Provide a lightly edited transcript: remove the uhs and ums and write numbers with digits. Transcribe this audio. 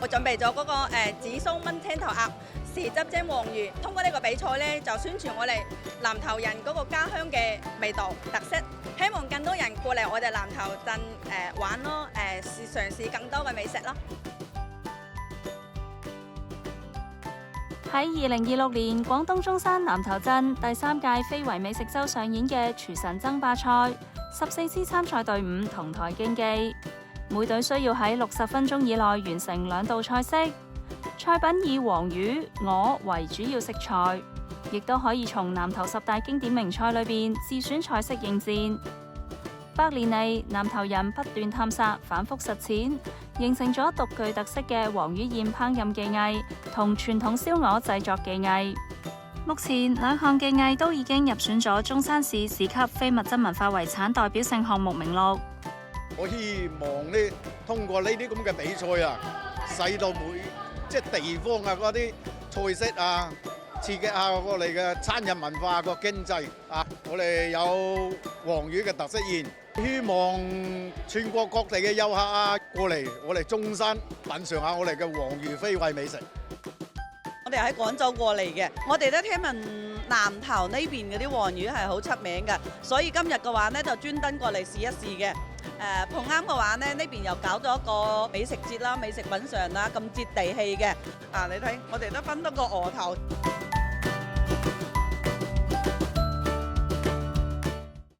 準備咗嗰個紫蘇炆青頭鴨、豉汁蒸黃魚。通過呢個比賽呢，就宣傳我哋南頭人嗰個家鄉嘅味道特色，希望更多人過嚟我哋南頭鎮玩咯，嘗試更多嘅美食咯。喺2026年，廣東中山南頭鎮第3屆非遺美食周上演嘅廚神爭霸賽，14支參賽隊伍同台競技，每隊需要喺60分鐘以內完成2道菜式。菜品以黃魚、鵝為主要食材，亦都可以從南頭10大經典名菜裏邊自選菜式應戰。百年嚟，南頭人不斷探索、反覆實踐，形成咗獨具特色嘅黃魚宴烹飪技藝同傳統燒鵝製作技藝。目前2項技藝都已經入選咗中山市市級非物質文化遺產代表性項目名錄。我希望呢，通過呢啲咁嘅比賽啊，使到即係地方啊嗰啲菜式啊，刺激下我哋嘅餐飲文化個經濟啊！我哋有黃魚嘅特色宴，希望全國各地嘅遊客啊過嚟我哋中山品嚐下我哋嘅黃魚非遺美食。我哋喺廣州過嚟嘅，我哋都聽聞南頭呢邊嗰啲黃魚係好出名嘅，所以今日嘅話呢，就專登過嚟試一試嘅。碰啱嘅話呢，呢邊又搞咗一個美食節啦、美食品嚐啦，咁接地氣嘅。你睇我哋都分得個鵝頭。